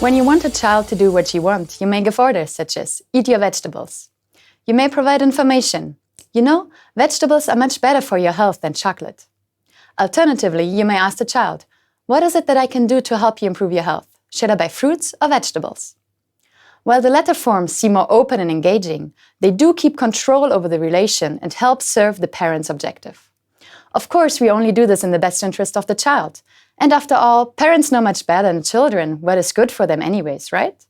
When you want a child to do what you want, you may give orders such as, eat your vegetables. You may provide information. You know, vegetables are much better for your health than chocolate. Alternatively, you may ask the child, what is it that I can do to help you improve your health? Should I buy fruits or vegetables? While the latter forms seem more open and engaging, they do keep control over the relation and help serve the parent's objective. Of course, we only do this in the best interest of the child. And after all, parents know much better than children what is good for them anyways, right?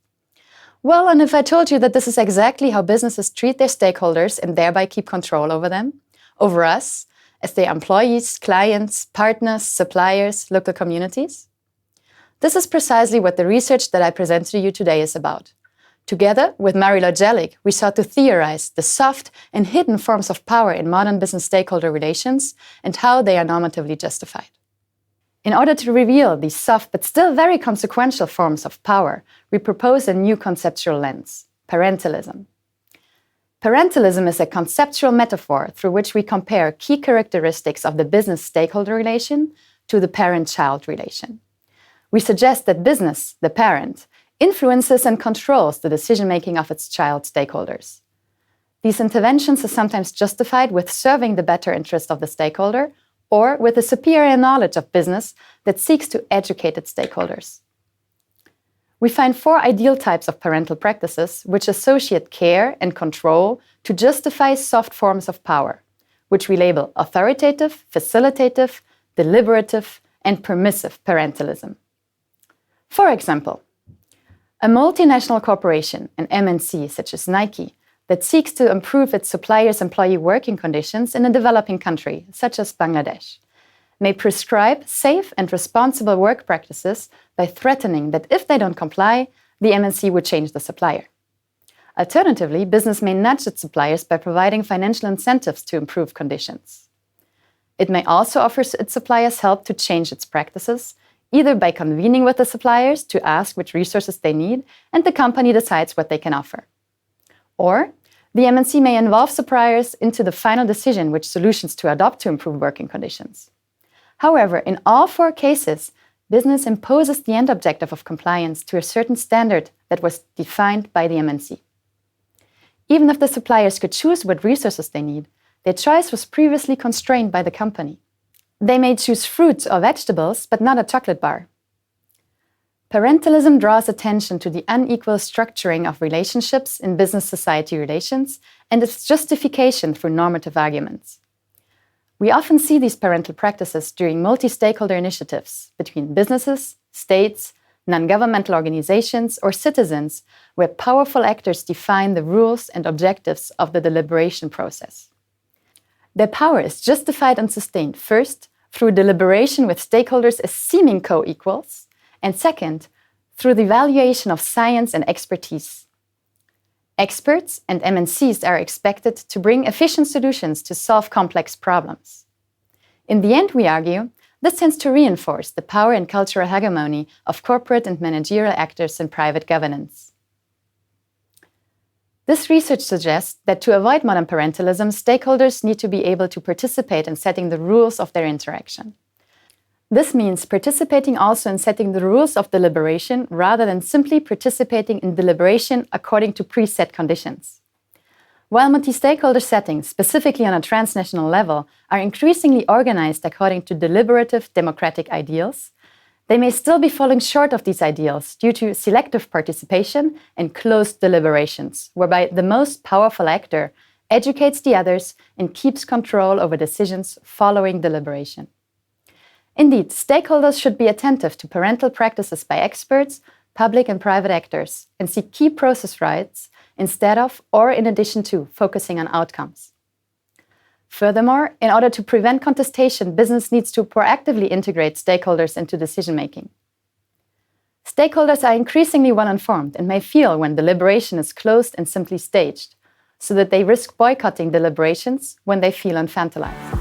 Well, and if I told you that this is exactly how businesses treat their stakeholders and thereby keep control over them, over us, as their employees, clients, partners, suppliers, local communities? This is precisely what the research that I present to you today is about. Together with Marie-Laure Jellick, we sought to theorize the soft and hidden forms of power in modern business stakeholder relations and how they are normatively justified. In order to reveal these soft but still very consequential forms of power, we propose a new conceptual lens, parentalism. Parentalism is a conceptual metaphor through which we compare key characteristics of the business stakeholder relation to the parent-child relation. We suggest that business, the parent, influences and controls the decision-making of its child stakeholders. These interventions are sometimes justified with serving the better interest of the stakeholder or with a superior knowledge of business that seeks to educate its stakeholders. We find 4 ideal types of parental practices which associate care and control to justify soft forms of power, which we label authoritative, facilitative, deliberative, and permissive parentalism. For example, a multinational corporation, an MNC such as Nike, that seeks to improve its suppliers' employee working conditions in a developing country, such as Bangladesh, may prescribe safe and responsible work practices by threatening that if they don't comply, the MNC would change the supplier. Alternatively, business may nudge its suppliers by providing financial incentives to improve conditions. It may also offer its suppliers help to change its practices, either by convening with the suppliers to ask which resources they need, and the company decides what they can offer. Or the MNC may involve suppliers into the final decision which solutions to adopt to improve working conditions. However, in all 4 cases, business imposes the end objective of compliance to a certain standard that was defined by the MNC. Even if the suppliers could choose what resources they need, their choice was previously constrained by the company. They may choose fruits or vegetables, but not a chocolate bar. Parentalism draws attention to the unequal structuring of relationships in business-society relations and its justification through normative arguments. We often see these parental practices during multi-stakeholder initiatives between businesses, states, non-governmental organizations, or citizens, where powerful actors define the rules and objectives of the deliberation process. Their power is justified and sustained first through deliberation with stakeholders as seeming co-equals, and second, through the evaluation of science and expertise. Experts and MNCs are expected to bring efficient solutions to solve complex problems. In the end, we argue, this tends to reinforce the power and cultural hegemony of corporate and managerial actors in private governance. This research suggests that to avoid modern parentalism, stakeholders need to be able to participate in setting the rules of their interaction. This means participating also in setting the rules of deliberation rather than simply participating in deliberation according to preset conditions. While multi-stakeholder settings, specifically on a transnational level, are increasingly organized according to deliberative democratic ideals, they may still be falling short of these ideals due to selective participation and closed deliberations, whereby the most powerful actor educates the others and keeps control over decisions following deliberation. Indeed, stakeholders should be attentive to parental practices by experts, public and private actors, and see key process rights instead of or in addition to focusing on outcomes. Furthermore, in order to prevent contestation, business needs to proactively integrate stakeholders into decision-making. Stakeholders are increasingly well-informed and may feel when deliberation is closed and simply staged, so that they risk boycotting deliberations when they feel infantilized.